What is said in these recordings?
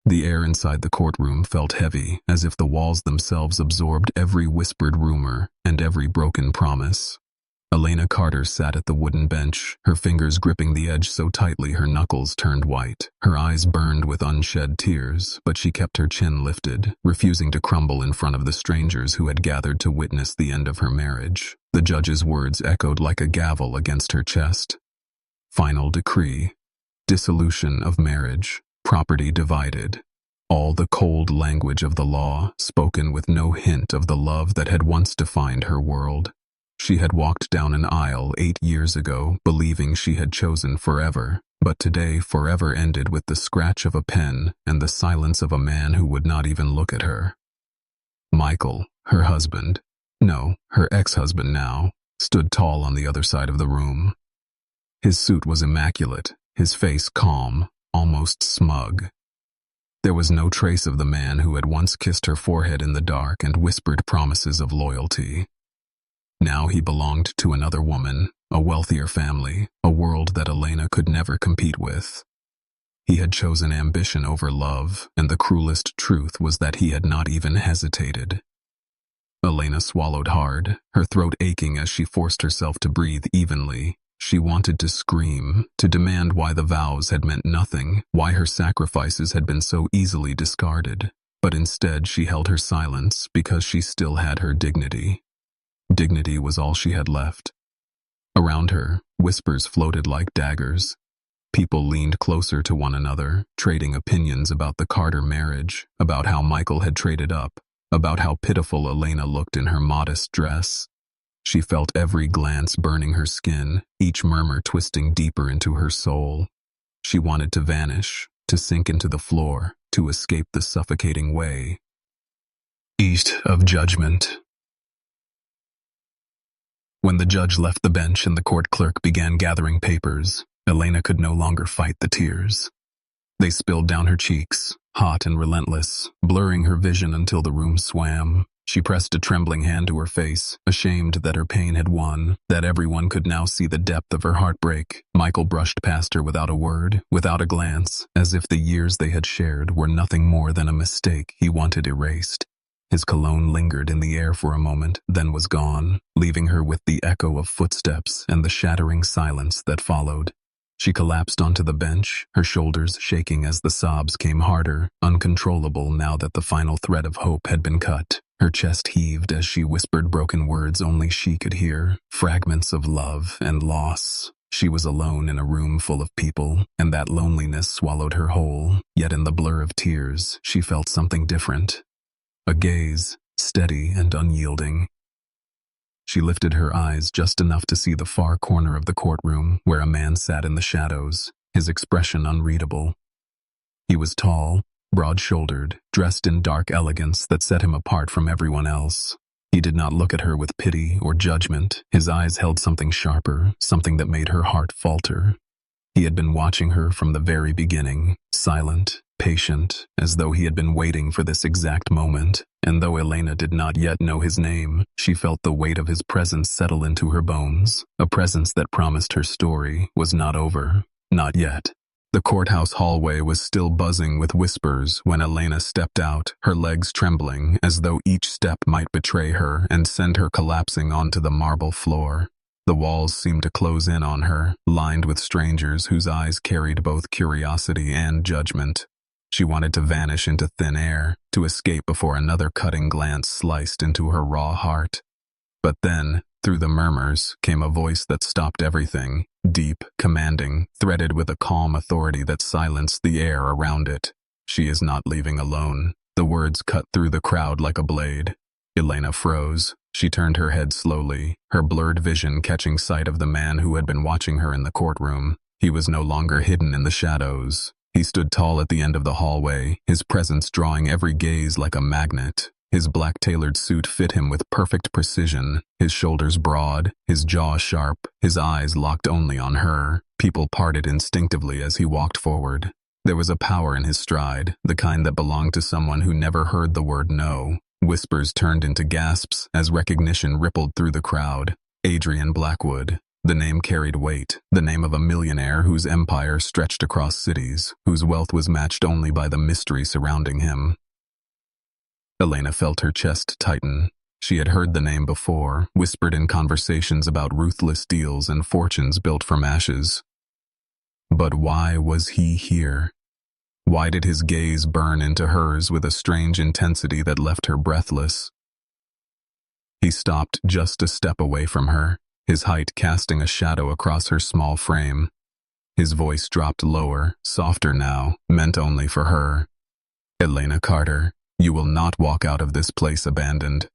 The air inside the courtroom felt heavy, as if the walls themselves absorbed every whispered rumor and every broken promise. Elena Carter sat at the wooden bench, her fingers gripping the edge so tightly her knuckles turned white. Her eyes burned with unshed tears, but she kept her chin lifted, refusing to crumble in front of the strangers who had gathered to witness the end of her marriage. The judge's words echoed like a gavel against her chest. Final decree. Dissolution of marriage. Property divided. All the cold language of the law, spoken with no hint of the love that had once defined her world. She had walked down an aisle 8 years ago, believing she had chosen forever, but today forever ended with the scratch of a pen and the silence of a man who would not even look at her. Michael, her husband, no, her ex-husband now, stood tall on the other side of the room. His suit was immaculate, his face calm, almost smug. There was no trace of the man who had once kissed her forehead in the dark and whispered promises of loyalty. Now he belonged to another woman, a wealthier family, a world that Elena could never compete with. He had chosen ambition over love, and the cruelest truth was that he had not even hesitated. Elena swallowed hard, her throat aching as she forced herself to breathe evenly. She wanted to scream, to demand why the vows had meant nothing, why her sacrifices had been so easily discarded. But instead she held her silence because she still had her dignity. Dignity was all she had left. Around her, whispers floated like daggers. People leaned closer to one another, trading opinions about the Carter marriage, about how Michael had traded up, about how pitiful Elena looked in her modest dress. She felt every glance burning her skin, each murmur twisting deeper into her soul. She wanted to vanish, to sink into the floor, to escape the suffocating way. East of Judgment. When the judge left the bench and the court clerk began gathering papers, Elena could no longer fight the tears. They spilled down her cheeks, hot and relentless, blurring her vision until the room swam. She pressed a trembling hand to her face, ashamed that her pain had won, that everyone could now see the depth of her heartbreak. Michael brushed past her without a word, without a glance, as if the years they had shared were nothing more than a mistake he wanted erased. His cologne lingered in the air for a moment, then was gone, leaving her with the echo of footsteps and the shattering silence that followed. She collapsed onto the bench, her shoulders shaking as the sobs came harder, uncontrollable now that the final thread of hope had been cut. Her chest heaved as she whispered broken words only she could hear, fragments of love and loss. She was alone in a room full of people, and that loneliness swallowed her whole, yet in the blur of tears, she felt something different. A gaze, steady and unyielding. She lifted her eyes just enough to see the far corner of the courtroom where a man sat in the shadows, his expression unreadable. He was tall, broad-shouldered, dressed in dark elegance that set him apart from everyone else. He did not look at her with pity or judgment. His eyes held something sharper, something that made her heart falter. He had been watching her from the very beginning, silent, patient, as though he had been waiting for this exact moment, and though Elena did not yet know his name, she felt the weight of his presence settle into her bones, a presence that promised her story was not over, not yet. The courthouse hallway was still buzzing with whispers when Elena stepped out, her legs trembling as though each step might betray her and send her collapsing onto the marble floor. The walls seemed to close in on her, lined with strangers whose eyes carried both curiosity and judgment. She wanted to vanish into thin air, to escape before another cutting glance sliced into her raw heart. But then, through the murmurs, came a voice that stopped everything, deep, commanding, threaded with a calm authority that silenced the air around it. "She is not leaving alone." The words cut through the crowd like a blade. Elena froze. She turned her head slowly, her blurred vision catching sight of the man who had been watching her in the courtroom. He was no longer hidden in the shadows. He stood tall at the end of the hallway, his presence drawing every gaze like a magnet. His black tailored suit fit him with perfect precision, his shoulders broad, his jaw sharp, his eyes locked only on her. People parted instinctively as he walked forward. There was a power in his stride, the kind that belonged to someone who never heard the word no. Whispers turned into gasps as recognition rippled through the crowd. Adrian Blackwood. The name carried weight, the name of a millionaire whose empire stretched across cities, whose wealth was matched only by the mystery surrounding him. Elena felt her chest tighten. She had heard the name before, whispered in conversations about ruthless deals and fortunes built from ashes. But why was he here? Why did his gaze burn into hers with a strange intensity that left her breathless? He stopped just a step away from her, his height casting a shadow across her small frame. His voice dropped lower, softer now, meant only for her. "Elena Carter, you will not walk out of this place abandoned."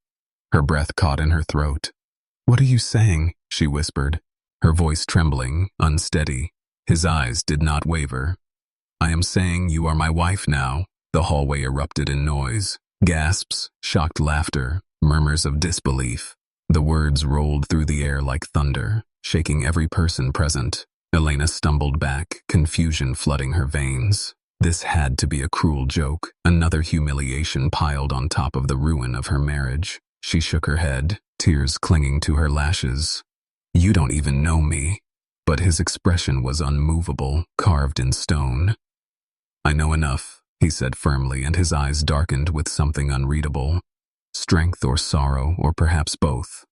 Her breath caught in her throat. "What are you saying?" she whispered, her voice trembling, unsteady. His eyes did not waver. "I am saying you are my wife now." The hallway erupted in noise. Gasps, shocked laughter, murmurs of disbelief. The words rolled through the air like thunder, shaking every person present. Elena stumbled back, confusion flooding her veins. This had to be a cruel joke, another humiliation piled on top of the ruin of her marriage. She shook her head, tears clinging to her lashes. "You don't even know me." But his expression was unmovable, carved in stone. "I know enough," he said firmly, and his eyes darkened with something unreadable. Strength or sorrow, or perhaps both.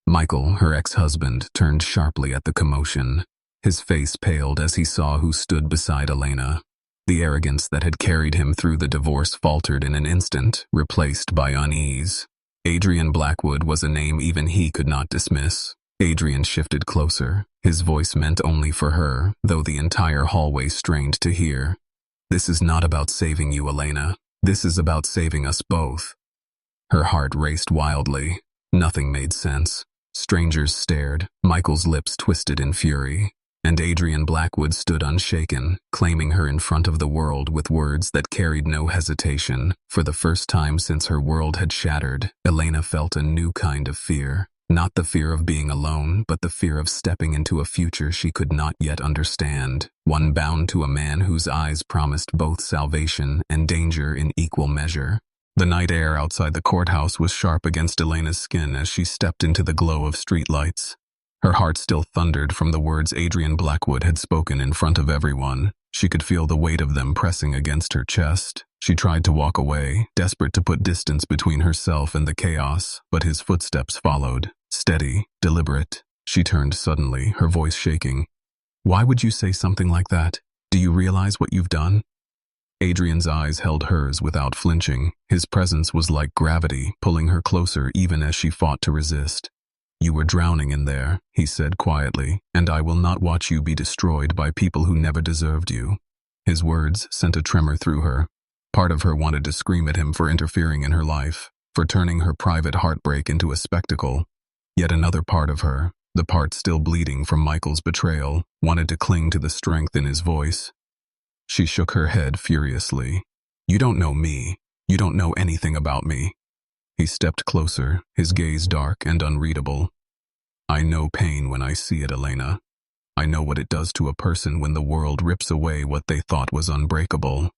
Michael, her ex-husband, turned sharply at the commotion. His face paled as he saw who stood beside Elena. The arrogance that had carried him through the divorce faltered in an instant, replaced by unease. Adrian Blackwood was a name even he could not dismiss. Adrian shifted closer. His voice meant only for her, though the entire hallway strained to hear. "This is not about saving you, Elena. This is about saving us both." Her heart raced wildly. Nothing made sense. Strangers stared, Michael's lips twisted in fury, and Adrian Blackwood stood unshaken, claiming her in front of the world with words that carried no hesitation. For the first time since her world had shattered, Elena felt a new kind of fear. Not the fear of being alone, but the fear of stepping into a future she could not yet understand, one bound to a man whose eyes promised both salvation and danger in equal measure. The night air outside the courthouse was sharp against Elena's skin as she stepped into the glow of streetlights. Her heart still thundered from the words Adrian Blackwood had spoken in front of everyone. She could feel the weight of them pressing against her chest. She tried to walk away, desperate to put distance between herself and the chaos, but his footsteps followed, steady, deliberate. She turned suddenly, her voice shaking. "Why would you say something like that? Do you realize what you've done?" Adrian's eyes held hers without flinching. His presence was like gravity, pulling her closer even as she fought to resist. "You were drowning in there," he said quietly, "and I will not watch you be destroyed by people who never deserved you." His words sent a tremor through her. Part of her wanted to scream at him for interfering in her life, for turning her private heartbreak into a spectacle. Yet another part of her, the part still bleeding from Michael's betrayal, wanted to cling to the strength in his voice. She shook her head furiously. "You don't know me. You don't know anything about me." He stepped closer, his gaze dark and unreadable. "I know pain when I see it, Elena. I know what it does to a person when the world rips away what they thought was unbreakable.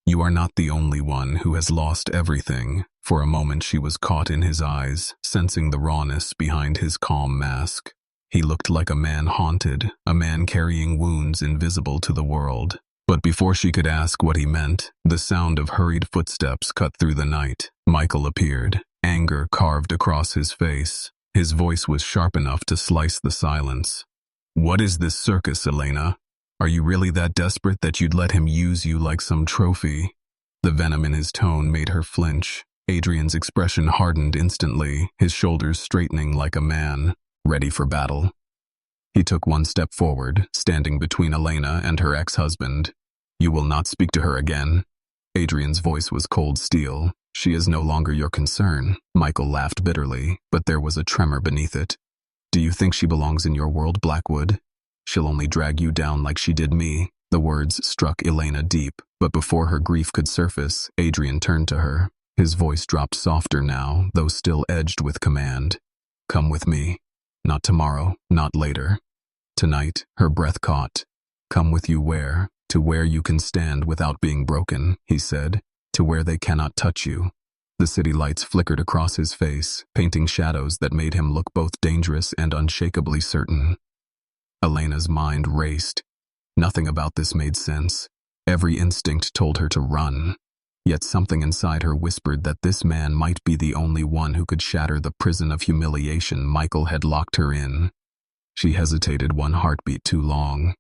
You are not the only one who has lost everything." For a moment she was caught in his eyes, sensing the rawness behind his calm mask. He looked like a man haunted, a man carrying wounds invisible to the world. But before she could ask what he meant, the sound of hurried footsteps cut through the night. Michael appeared, anger carved across his face. His voice was sharp enough to slice the silence. "What is this circus, Elena? Are you really that desperate that you'd let him use you like some trophy?" The venom in his tone made her flinch. Adrian's expression hardened instantly, his shoulders straightening like a man, ready for battle. He took one step forward, standing between Elena and her ex-husband. "You will not speak to her again." Adrian's voice was cold steel. "She is no longer your concern." Michael laughed bitterly, but there was a tremor beneath it. "Do you think she belongs in your world, Blackwood? She'll only drag you down like she did me." The words struck Elena deep, but before her grief could surface, Adrian turned to her. His voice dropped softer now, though still edged with command. "Come with me. Not tomorrow, not later. Tonight." Her breath caught. "Come with you where? To where you can stand without being broken," he said. "To where they cannot touch you." The city lights flickered across his face, painting shadows that made him look both dangerous and unshakably certain. Elena's mind raced. Nothing about this made sense. Every instinct told her to run. Yet something inside her whispered that this man might be the only one who could shatter the prison of humiliation Michael had locked her in. She hesitated one heartbeat too long.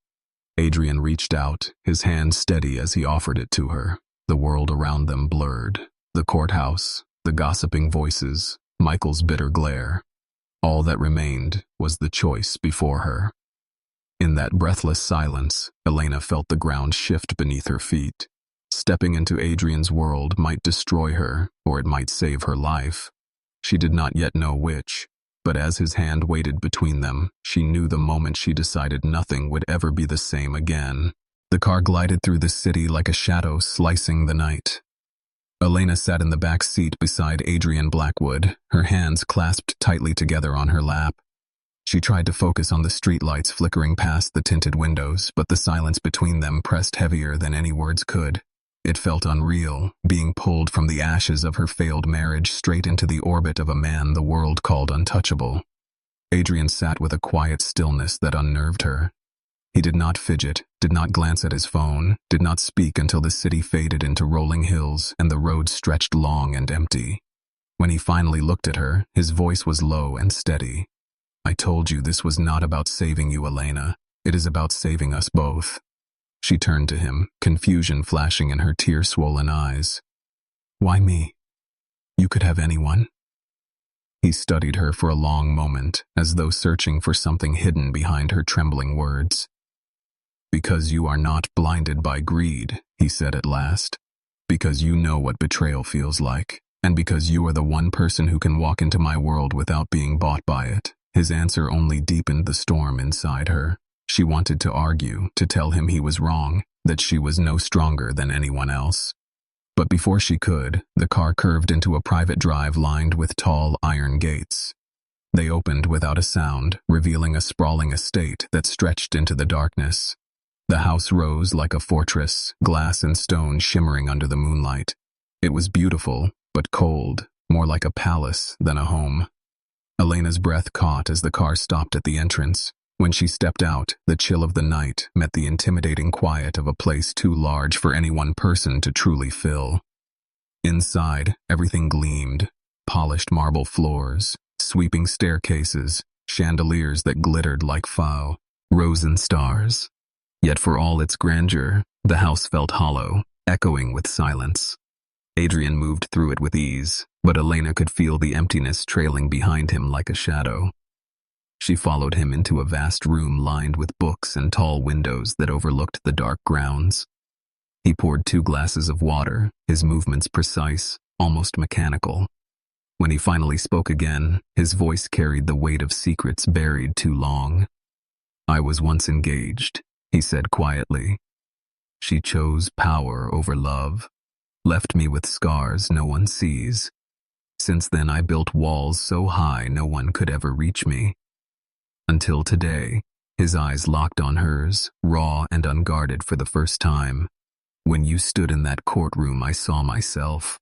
Adrian reached out, his hand steady as he offered it to her. The world around them blurred. The courthouse, the gossiping voices, Michael's bitter glare. All that remained was the choice before her. In that breathless silence, Elena felt the ground shift beneath her feet. Stepping into Adrian's world might destroy her, or it might save her life. She did not yet know which, but as his hand waited between them, she knew the moment she decided nothing would ever be the same again. The car glided through the city like a shadow slicing the night. Elena sat in the back seat beside Adrian Blackwood, her hands clasped tightly together on her lap. She tried to focus on the streetlights flickering past the tinted windows, but the silence between them pressed heavier than any words could. It felt unreal, being pulled from the ashes of her failed marriage straight into the orbit of a man the world called untouchable. Adrian sat with a quiet stillness that unnerved her. He did not fidget, did not glance at his phone, did not speak until the city faded into rolling hills and the road stretched long and empty. When he finally looked at her, his voice was low and steady. "I told you this was not about saving you, Elena. It is about saving us both." She turned to him, confusion flashing in her tear-swollen eyes. "Why me? You could have anyone." He studied her for a long moment, as though searching for something hidden behind her trembling words. "Because you are not blinded by greed," he said at last. "Because you know what betrayal feels like, and because you are the one person who can walk into my world without being bought by it." His answer only deepened the storm inside her. She wanted to argue, to tell him he was wrong, that she was no stronger than anyone else. But before she could, the car curved into a private drive lined with tall iron gates. They opened without a sound, revealing a sprawling estate that stretched into the darkness. The house rose like a fortress, glass and stone shimmering under the moonlight. It was beautiful, but cold, more like a palace than a home. Elena's breath caught as the car stopped at the entrance. When she stepped out, the chill of the night met the intimidating quiet of a place too large for any one person to truly fill. Inside, everything gleamed: polished marble floors, sweeping staircases, chandeliers that glittered like faux, rose and stars. Yet for all its grandeur, the house felt hollow, echoing with silence. Adrian moved through it with ease, but Elena could feel the emptiness trailing behind him like a shadow. She followed him into a vast room lined with books and tall windows that overlooked the dark grounds. He poured 2 glasses of water, his movements precise, almost mechanical. When he finally spoke again, his voice carried the weight of secrets buried too long. "I was once engaged," he said quietly. "She chose power over love, left me with scars no one sees. Since then I built walls so high no one could ever reach me. Until today." His eyes locked on hers, raw and unguarded for the first time. "When you stood in that courtroom, I saw myself,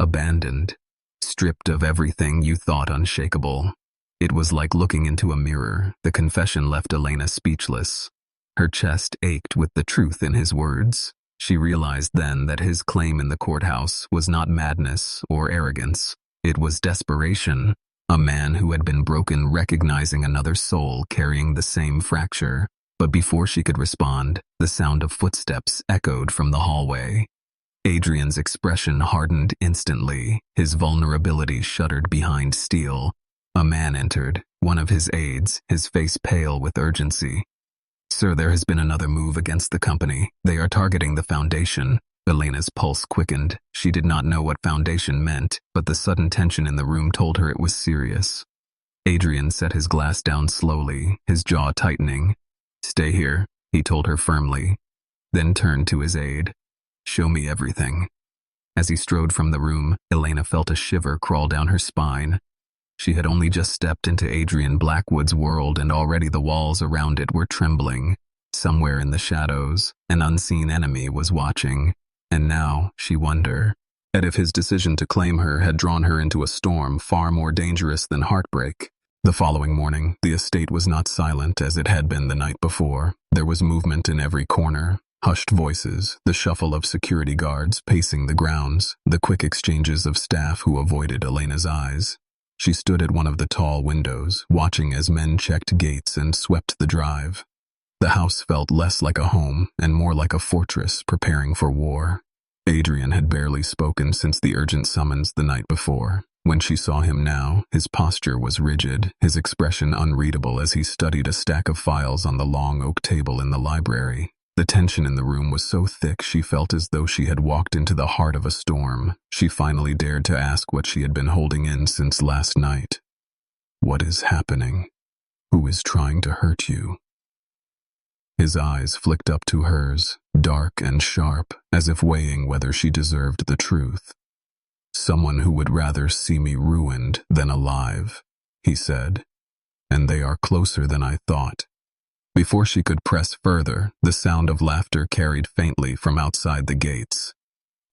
abandoned, stripped of everything you thought unshakable." It was like looking into a mirror. The confession left Elena speechless. Her chest ached with the truth in his words. She realized then that his claim in the courthouse was not madness or arrogance. It was desperation. A man who had been broken recognizing another soul carrying the same fracture. But before she could respond, the sound of footsteps echoed from the hallway. Adrian's expression hardened instantly. His vulnerability shuddered behind steel. A man entered, one of his aides, his face pale with urgency. "Sir, there has been another move against the company. They are targeting the Foundation." Elena's pulse quickened. She did not know what Foundation meant, but the sudden tension in the room told her it was serious. Adrian set his glass down slowly, his jaw tightening. "Stay here," he told her firmly, then turned to his aide. "Show me everything." As he strode from the room, Elena felt a shiver crawl down her spine. She had only just stepped into Adrian Blackwood's world and already the walls around it were trembling. Somewhere in the shadows, an unseen enemy was watching. And now, she wondered, as if his decision to claim her had drawn her into a storm far more dangerous than heartbreak. The following morning, the estate was not silent as it had been the night before. There was movement in every corner. Hushed voices, the shuffle of security guards pacing the grounds, the quick exchanges of staff who avoided Elena's eyes. She stood at one of the tall windows, watching as men checked gates and swept the drive. The house felt less like a home and more like a fortress preparing for war. Adrian had barely spoken since the urgent summons the night before. When she saw him now, his posture was rigid, his expression unreadable as he studied a stack of files on the long oak table in the library. The tension in the room was so thick she felt as though she had walked into the heart of a storm. She finally dared to ask what she had been holding in since last night. "What is happening? Who is trying to hurt you?" His eyes flicked up to hers, dark and sharp, as if weighing whether she deserved the truth. "Someone who would rather see me ruined than alive," he said. "And they are closer than I thought." Before she could press further, the sound of laughter carried faintly from outside the gates.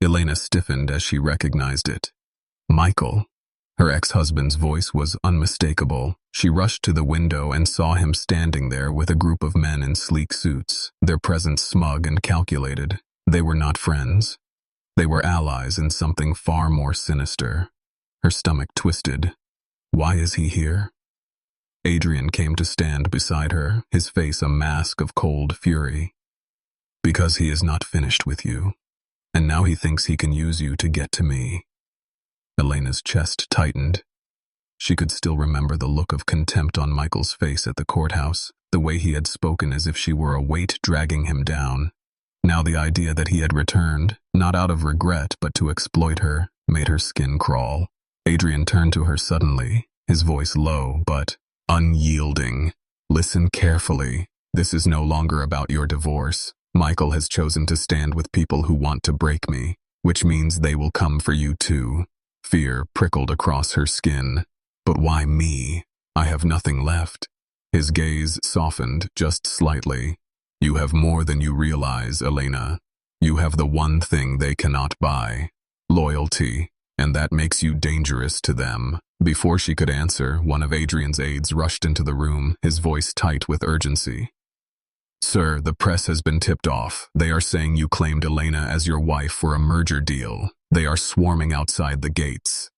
Elena stiffened as she recognized it. Michael. Her ex-husband's voice was unmistakable. She rushed to the window and saw him standing there with a group of men in sleek suits, their presence smug and calculated. They were not friends. They were allies in something far more sinister. Her stomach twisted. Why is he here? Adrian came to stand beside her, his face a mask of cold fury. "Because he is not finished with you, and now he thinks he can use you to get to me." Elena's chest tightened. She could still remember the look of contempt on Michael's face at the courthouse, the way he had spoken as if she were a weight dragging him down. Now the idea that he had returned, not out of regret but to exploit her, made her skin crawl. Adrian turned to her suddenly, his voice low but unyielding. "Listen carefully. This is no longer about your divorce. Michael has chosen to stand with people who want to break me, which means they will come for you too." Fear prickled across her skin. "But why me? I have nothing left." His gaze softened just slightly. "You have more than you realize, Elena. You have the one thing they cannot buy: loyalty, and that makes you dangerous to them." Before she could answer, one of Adrian's aides rushed into the room, his voice tight with urgency. "Sir, the press has been tipped off. They are saying you claimed Elena as your wife for a merger deal. They are swarming outside the gates."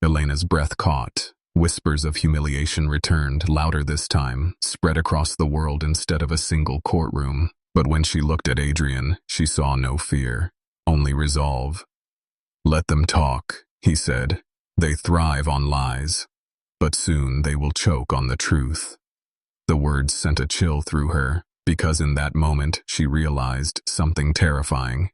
Elena's breath caught. Whispers of humiliation returned, louder this time, spread across the world instead of a single courtroom. But when she looked at Adrian, she saw no fear, only resolve. "Let them talk," he said. "They thrive on lies, but soon they will choke on the truth." The words sent a chill through her, because in that moment she realized something terrifying.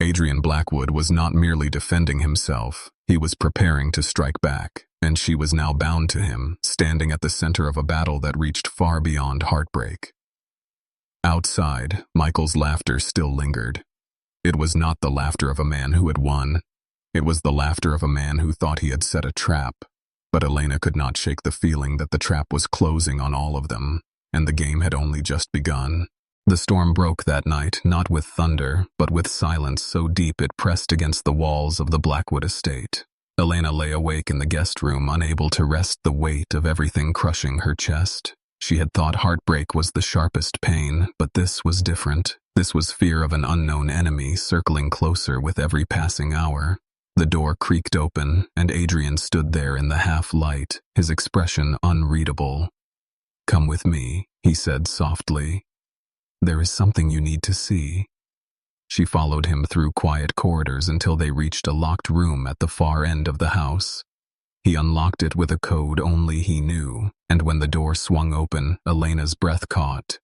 Adrian Blackwood was not merely defending himself, he was preparing to strike back, and she was now bound to him, standing at the center of a battle that reached far beyond heartbreak. Outside, Michael's laughter still lingered. It was not the laughter of a man who had won. It was the laughter of a man who thought he had set a trap. But Elena could not shake the feeling that the trap was closing on all of them, and the game had only just begun. The storm broke that night, not with thunder, but with silence so deep it pressed against the walls of the Blackwood estate. Elena lay awake in the guest room, unable to rest, the weight of everything crushing her chest. She had thought heartbreak was the sharpest pain, but this was different. This was fear of an unknown enemy circling closer with every passing hour. The door creaked open, and Adrian stood there in the half-light, his expression unreadable. "Come with me," he said softly. "There is something you need to see." She followed him through quiet corridors until they reached a locked room at the far end of the house. He unlocked it with a code only he knew, and when the door swung open, Elena's breath caught.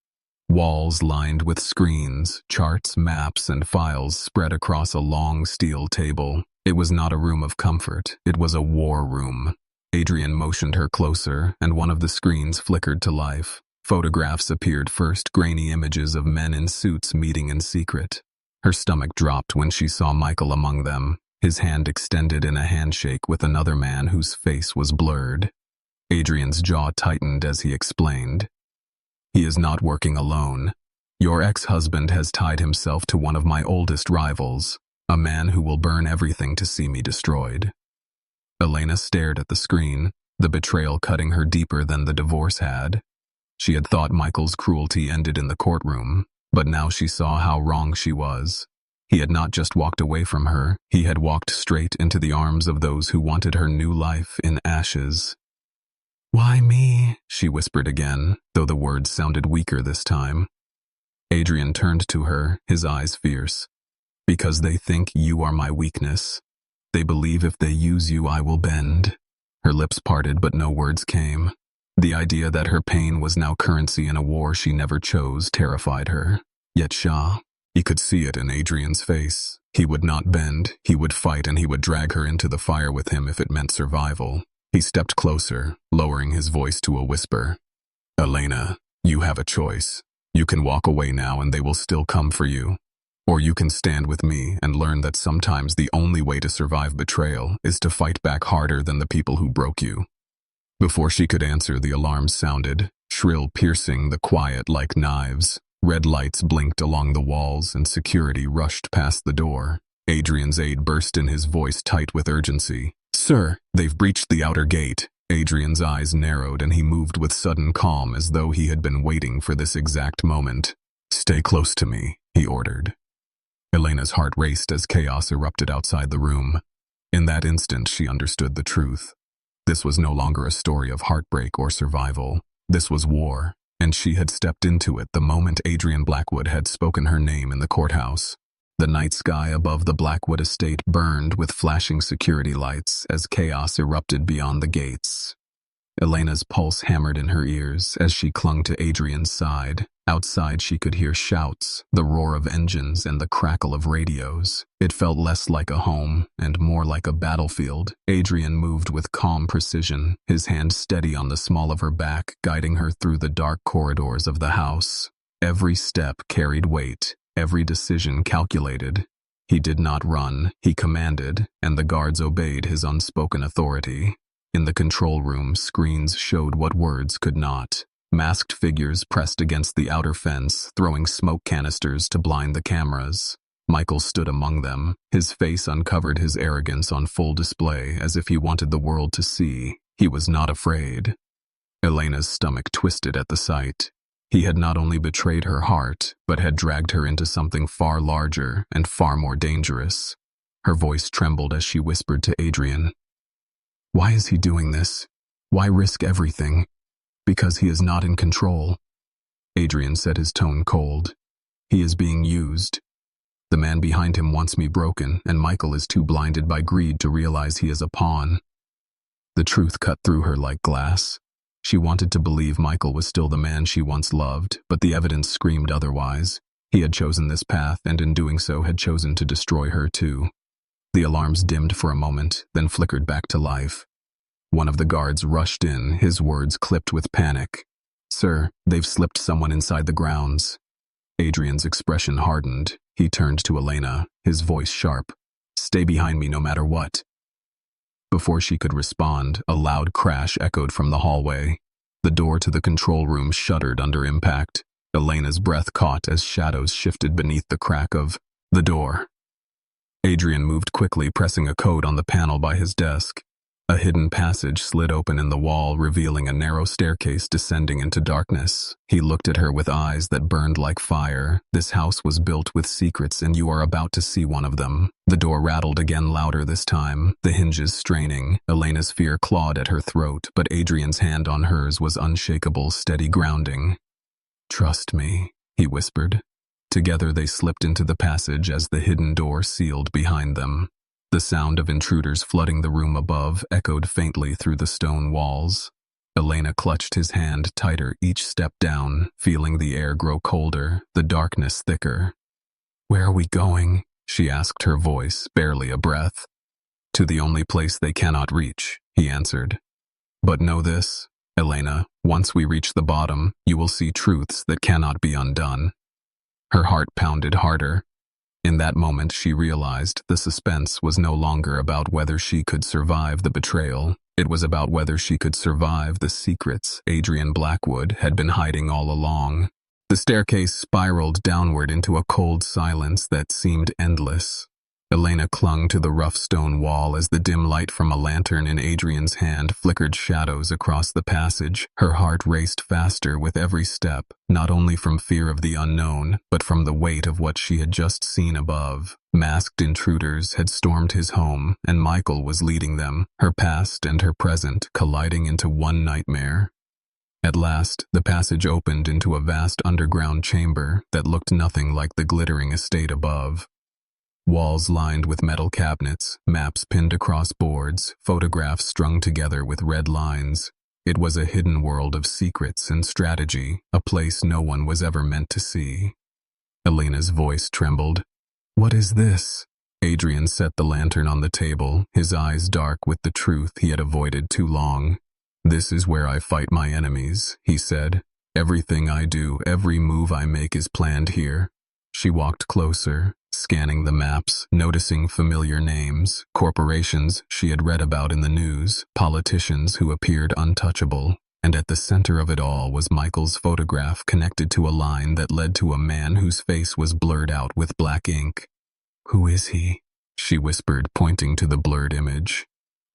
Walls lined with screens, charts, maps, and files spread across a long steel table. It was not a room of comfort, it was a war room. Adrian motioned her closer, and one of the screens flickered to life. Photographs appeared first, grainy images of men in suits meeting in secret. Her stomach dropped when she saw Michael among them, his hand extended in a handshake with another man whose face was blurred. Adrian's jaw tightened as he explained. "He is not working alone. Your ex-husband has tied himself to one of my oldest rivals. A man who will burn everything to see me destroyed. Elena stared at the screen, the betrayal cutting her deeper than the divorce had. She had thought Michael's cruelty ended in the courtroom, but now she saw how wrong she was. He had not just walked away from her, he had walked straight into the arms of those who wanted her new life in ashes. "Why me?" she whispered again, though the words sounded weaker this time. Adrian turned to her, his eyes fierce. "Because they think you are my weakness. They believe if they use you I will bend." Her lips parted but no words came. The idea that her pain was now currency in a war she never chose terrified her. Yet he could see it in Adrian's face. He would not bend, he would fight, and he would drag her into the fire with him if it meant survival. He stepped closer, lowering his voice to a whisper. "Elena, you have a choice. You can walk away now and they will still come for you. Or you can stand with me and learn that sometimes the only way to survive betrayal is to fight back harder than the people who broke you." Before she could answer, the alarms sounded, shrill, piercing the quiet like knives. Red lights blinked along the walls and security rushed past the door. Adrian's aide burst in, his voice tight with urgency. "Sir, they've breached the outer gate." Adrian's eyes narrowed and he moved with sudden calm as though he had been waiting for this exact moment. "Stay close to me," he ordered. Elena's heart raced as chaos erupted outside the room. In that instant, she understood the truth. This was no longer a story of heartbreak or survival. This was war, and she had stepped into it the moment Adrian Blackwood had spoken her name in the courthouse. The night sky above the Blackwood estate burned with flashing security lights as chaos erupted beyond the gates. Elena's pulse hammered in her ears as she clung to Adrian's side. Outside she could hear shouts, the roar of engines, and the crackle of radios. It felt less like a home and more like a battlefield. Adrian moved with calm precision, his hand steady on the small of her back, guiding her through the dark corridors of the house. Every step carried weight, every decision calculated. He did not run, he commanded, and the guards obeyed his unspoken authority. In the control room, screens showed what words could not. Masked figures pressed against the outer fence, throwing smoke canisters to blind the cameras. Michael stood among them, his face uncovered, his arrogance on full display, as if he wanted the world to see. He was not afraid. Elena's stomach twisted at the sight. He had not only betrayed her heart, but had dragged her into something far larger and far more dangerous. Her voice trembled as she whispered to Adrian, "Why is he doing this? Why risk everything? Because he is not in control." Adrian said, his tone cold. "He is being used. The man behind him wants me broken, and Michael is too blinded by greed to realize he is a pawn." The truth cut through her like glass. She wanted to believe Michael was still the man she once loved, but the evidence screamed otherwise. He had chosen this path, and in doing so had chosen to destroy her too. The alarms dimmed for a moment, then flickered back to life. One of the guards rushed in, his words clipped with panic. "Sir, they've slipped someone inside the grounds." Adrian's expression hardened. He turned to Elena, his voice sharp. "Stay behind me no matter what." Before she could respond, a loud crash echoed from the hallway. The door to the control room shuddered under impact. Elena's breath caught as shadows shifted beneath the crack of the door. Adrian moved quickly, pressing a code on the panel by his desk. A hidden passage slid open in the wall, revealing a narrow staircase descending into darkness. He looked at her with eyes that burned like fire. "This house was built with secrets, and you are about to see one of them." The door rattled again, louder this time, the hinges straining. Elena's fear clawed at her throat, but Adrian's hand on hers was unshakable, steady grounding. "Trust me," he whispered. Together they slipped into the passage as the hidden door sealed behind them. The sound of intruders flooding the room above echoed faintly through the stone walls. Elena clutched his hand tighter each step down, feeling the air grow colder, the darkness thicker. "Where are we going?" she asked, her voice barely a breath. "To the only place they cannot reach," he answered. "But know this, Elena, once we reach the bottom, you will see truths that cannot be undone." Her heart pounded harder. In that moment, she realized the suspense was no longer about whether she could survive the betrayal. It was about whether she could survive the secrets Adrian Blackwood had been hiding all along. The staircase spiraled downward into a cold silence that seemed endless. Elena clung to the rough stone wall as the dim light from a lantern in Adrian's hand flickered shadows across the passage. Her heart raced faster with every step, not only from fear of the unknown, but from the weight of what she had just seen above. Masked intruders had stormed his home, and Michael was leading them, her past and her present colliding into one nightmare. At last, the passage opened into a vast underground chamber that looked nothing like the glittering estate above. Walls lined with metal cabinets, maps pinned across boards, photographs strung together with red lines. It was a hidden world of secrets and strategy, a place no one was ever meant to see. Elena's voice trembled. "What is this?" Adrian set the lantern on the table, his eyes dark with the truth he had avoided too long. "This is where I fight my enemies," he said. "Everything I do, every move I make is planned here." She walked closer, scanning the maps, noticing familiar names, corporations she had read about in the news, politicians who appeared untouchable, and at the center of it all was Michael's photograph connected to a line that led to a man whose face was blurred out with black ink. "Who is he?" she whispered, pointing to the blurred image.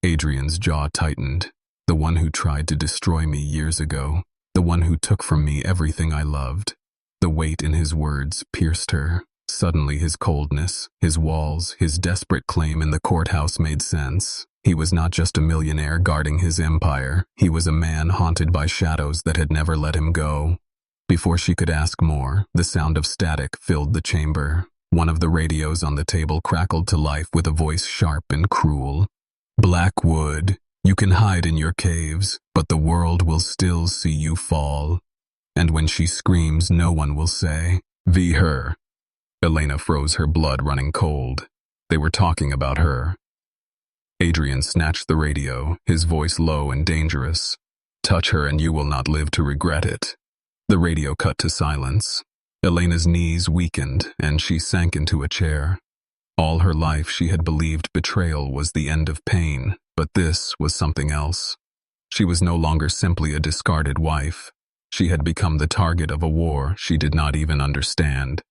Adrian's jaw tightened. "The one who tried to destroy me years ago, the one who took from me everything I loved." The weight in his words pierced her. Suddenly his coldness, his walls, his desperate claim in the courthouse made sense. He was not just a millionaire guarding his empire. He was a man haunted by shadows that had never let him go. Before she could ask more, the sound of static filled the chamber. One of the radios on the table crackled to life with a voice sharp and cruel. "Blackwood, you can hide in your caves, but the world will still see you fall. And when she screams, no one will say, 'V her.'" Elena froze, her blood running cold. They were talking about her. Adrian snatched the radio, his voice low and dangerous. "Touch her and you will not live to regret it." The radio cut to silence. Elena's knees weakened and she sank into a chair. All her life she had believed betrayal was the end of pain, but this was something else. She was no longer simply a discarded wife. She had become the target of a war she did not even understand.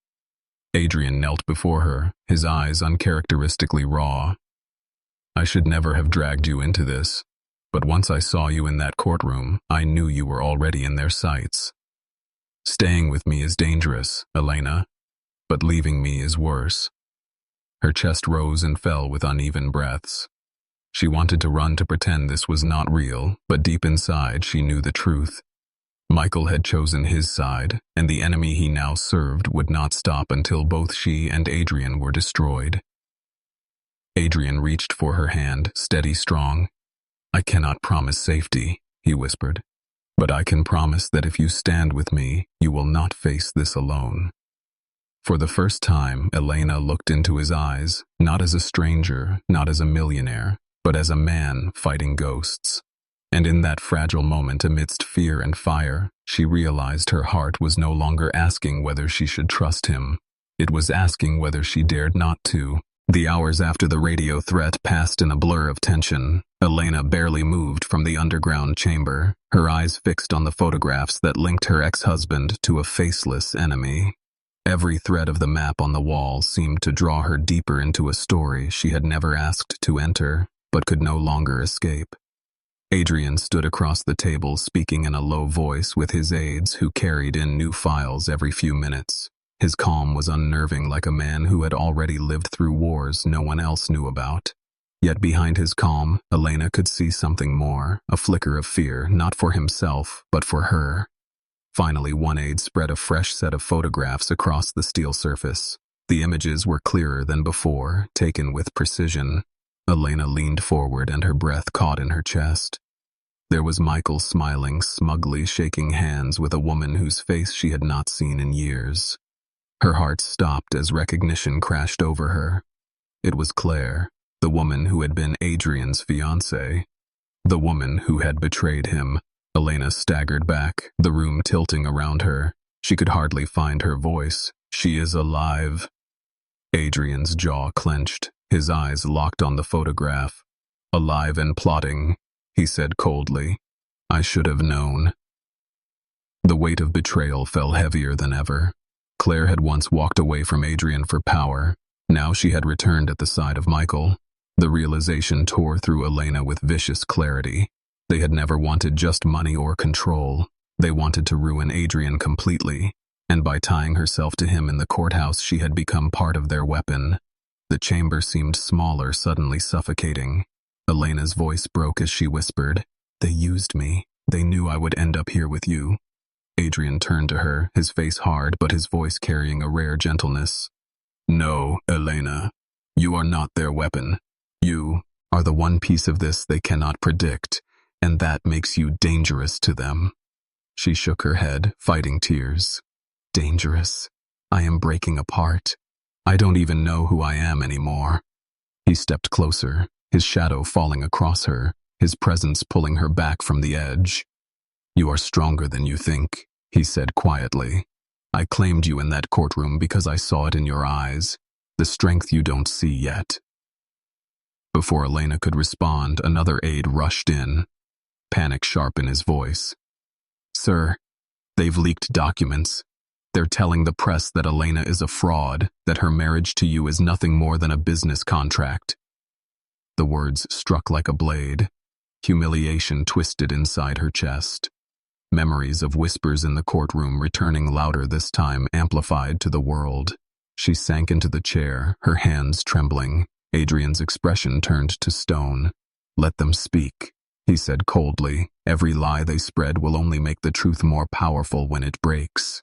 Adrian knelt before her, his eyes uncharacteristically raw. "I should never have dragged you into this, but once I saw you in that courtroom, I knew you were already in their sights. Staying with me is dangerous, Elena, but leaving me is worse." Her chest rose and fell with uneven breaths. She wanted to run to pretend this was not real, but deep inside she knew the truth. Michael had chosen his side, and the enemy he now served would not stop until both she and Adrian were destroyed. Adrian reached for her hand, steady, strong. "I cannot promise safety," he whispered, "but I can promise that if you stand with me, you will not face this alone." For the first time, Elena looked into his eyes, not as a stranger, not as a millionaire, but as a man fighting ghosts. And in that fragile moment amidst fear and fire, she realized her heart was no longer asking whether she should trust him. It was asking whether she dared not to. The hours after the radio threat passed in a blur of tension. Elena barely moved from the underground chamber, her eyes fixed on the photographs that linked her ex-husband to a faceless enemy. Every thread of the map on the wall seemed to draw her deeper into a story she had never asked to enter, but could no longer escape. Adrian stood across the table speaking in a low voice with his aides who carried in new files every few minutes. His calm was unnerving, like a man who had already lived through wars no one else knew about. Yet behind his calm, Elena could see something more, a flicker of fear, not for himself, but for her. Finally, one aide spread a fresh set of photographs across the steel surface. The images were clearer than before, taken with precision. Elena leaned forward and her breath caught in her chest. There was Michael smiling smugly, shaking hands with a woman whose face she had not seen in years. Her heart stopped as recognition crashed over her. It was Claire, the woman who had been Adrian's fiancée, the woman who had betrayed him. Elena staggered back, the room tilting around her. She could hardly find her voice. "She is alive." Adrian's jaw clenched, his eyes locked on the photograph. "Alive and plotting," he said coldly. "I should have known." The weight of betrayal fell heavier than ever. Claire had once walked away from Adrian for power. Now she had returned at the side of Michael. The realization tore through Elena with vicious clarity. They had never wanted just money or control. They wanted to ruin Adrian completely, and by tying herself to him in the courthouse, she had become part of their weapon. The chamber seemed smaller, suddenly suffocating. Elena's voice broke as she whispered, "They used me. They knew I would end up here with you." Adrian turned to her, his face hard but his voice carrying a rare gentleness. "No, Elena. You are not their weapon. You are the one piece of this they cannot predict, and that makes you dangerous to them." She shook her head, fighting tears. "Dangerous? I am breaking apart. I don't even know who I am anymore." He stepped closer, his shadow falling across her, his presence pulling her back from the edge. "You are stronger than you think," he said quietly. "I claimed you in that courtroom because I saw it in your eyes, the strength you don't see yet." Before Elena could respond, another aide rushed in, panic sharp in his voice. "Sir, they've leaked documents. They're telling the press that Elena is a fraud, that her marriage to you is nothing more than a business contract." The words struck like a blade. Humiliation twisted inside her chest. Memories of whispers in the courtroom returning louder this time, amplified to the world. She sank into the chair, her hands trembling. Adrian's expression turned to stone. "Let them speak," he said coldly. "Every lie they spread will only make the truth more powerful when it breaks."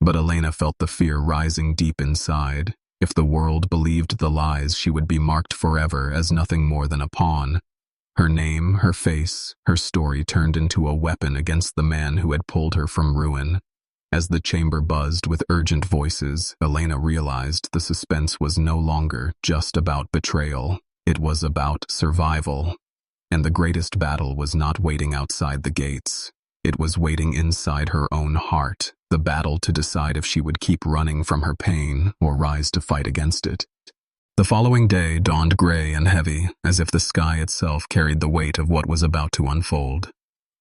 But Elena felt the fear rising deep inside. If the world believed the lies, she would be marked forever as nothing more than a pawn. Her name, her face, her story turned into a weapon against the man who had pulled her from ruin. As the chamber buzzed with urgent voices, Elena realized the suspense was no longer just about betrayal. It was about survival. And the greatest battle was not waiting outside the gates. It was waiting inside her own heart, the battle to decide if she would keep running from her pain or rise to fight against it. The following day dawned gray and heavy, as if the sky itself carried the weight of what was about to unfold.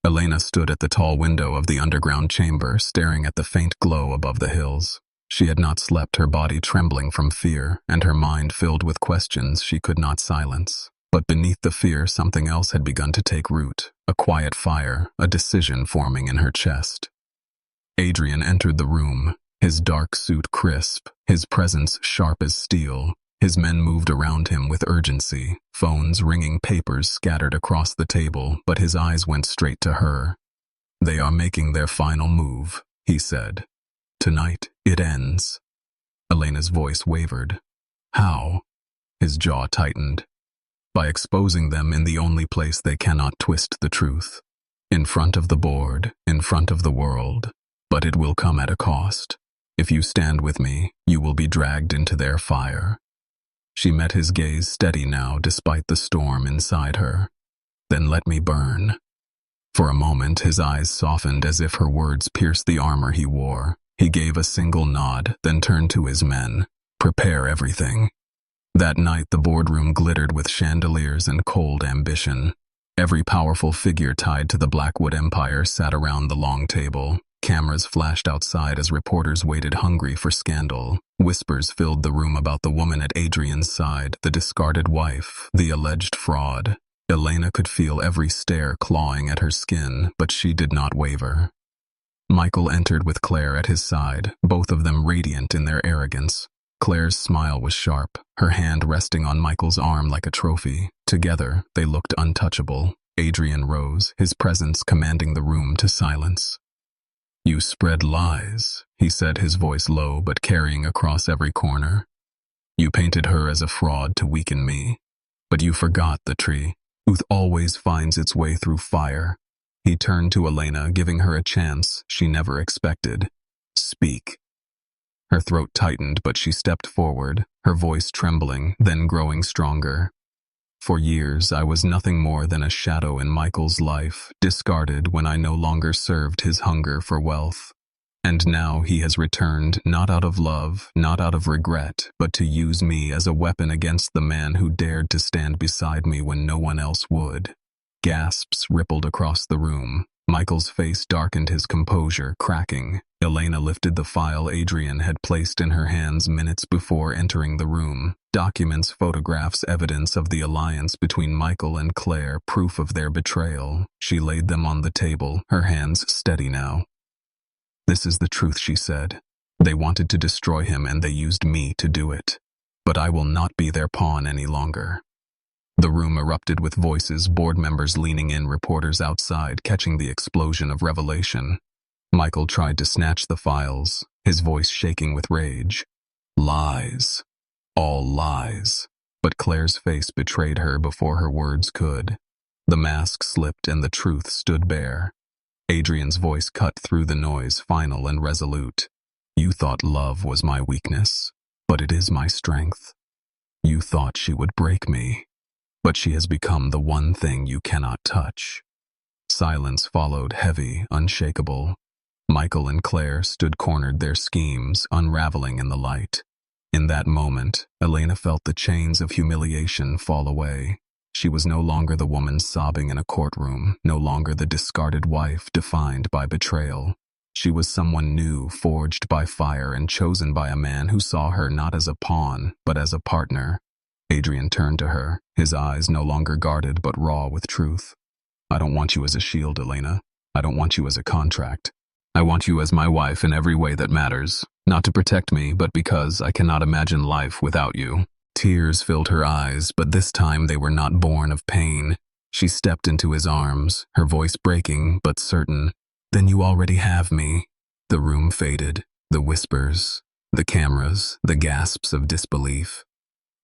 Elena stood at the tall window of the underground chamber, staring at the faint glow above the hills. She had not slept, her body trembling from fear, and her mind filled with questions she could not silence. But beneath the fear, something else had begun to take root, a quiet fire, a decision forming in her chest. Adrian entered the room, his dark suit crisp, his presence sharp as steel. His men moved around him with urgency, phones ringing, papers scattered across the table, but his eyes went straight to her. "They are making their final move," he said. "Tonight, it ends." Elena's voice wavered. "How?" His jaw tightened. "By exposing them in the only place they cannot twist the truth. In front of the board, in front of the world. But it will come at a cost. If you stand with me, you will be dragged into their fire." She met his gaze, steady now despite the storm inside her. "Then let me burn." For a moment his eyes softened as if her words pierced the armor he wore. He gave a single nod, then turned to his men. "Prepare everything." That night the boardroom glittered with chandeliers and cold ambition. Every powerful figure tied to the Blackwood Empire sat around the long table. Cameras flashed outside as reporters waited hungry for scandal. Whispers filled the room about the woman at Adrian's side, the discarded wife, the alleged fraud. Elena could feel every stare clawing at her skin, but she did not waver. Michael entered with Claire at his side, both of them radiant in their arrogance. Claire's smile was sharp, her hand resting on Michael's arm like a trophy. Together, they looked untouchable. Adrian rose, his presence commanding the room to silence. "You spread lies," he said, his voice low but carrying across every corner. "You painted her as a fraud to weaken me. But you forgot the tree. Truth always finds its way through fire." He turned to Elena, giving her a chance she never expected. "Speak." Her throat tightened, but she stepped forward, her voice trembling, then growing stronger. "For years, I was nothing more than a shadow in Michael's life, discarded when I no longer served his hunger for wealth. And now he has returned, not out of love, not out of regret, but to use me as a weapon against the man who dared to stand beside me when no one else would." Gasps rippled across the room. Michael's face darkened, his composure cracking. Elena lifted the file Adrian had placed in her hands minutes before entering the room. Documents, photographs, evidence of the alliance between Michael and Claire, proof of their betrayal. She laid them on the table, her hands steady now. "This is the truth," she said. "They wanted to destroy him and they used me to do it. But I will not be their pawn any longer." The room erupted with voices, board members leaning in, reporters outside, catching the explosion of revelation. Michael tried to snatch the files, his voice shaking with rage. Lies. All lies. But Claire's face betrayed her before her words could. The mask slipped and the truth stood bare. Adrian's voice cut through the noise, final and resolute. "You thought love was my weakness, but it is my strength. You thought she would break me, but she has become the one thing you cannot touch." Silence followed, heavy, unshakable. Michael and Claire stood cornered, their schemes unraveling in the light. In that moment, Elena felt the chains of humiliation fall away. She was no longer the woman sobbing in a courtroom, no longer the discarded wife defined by betrayal. She was someone new, forged by fire and chosen by a man who saw her not as a pawn, but as a partner. Adrian turned to her, his eyes no longer guarded but raw with truth. "I don't want you as a shield, Elena. I don't want you as a contract. I want you as my wife in every way that matters, not to protect me, but because I cannot imagine life without you." Tears filled her eyes, but this time they were not born of pain. She stepped into his arms, her voice breaking but certain. "Then you already have me." The room faded, the whispers, the cameras, the gasps of disbelief.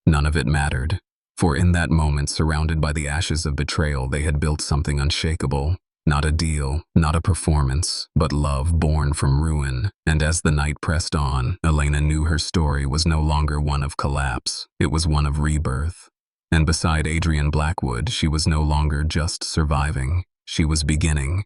None of it mattered, for in that moment, surrounded by the ashes of betrayal, they had built something unshakable. Not a deal, not a performance, but love born from ruin. And as the night pressed on, Elena knew her story was no longer one of collapse. It was one of rebirth. And beside Adrian Blackwood, she was no longer just surviving. She was beginning.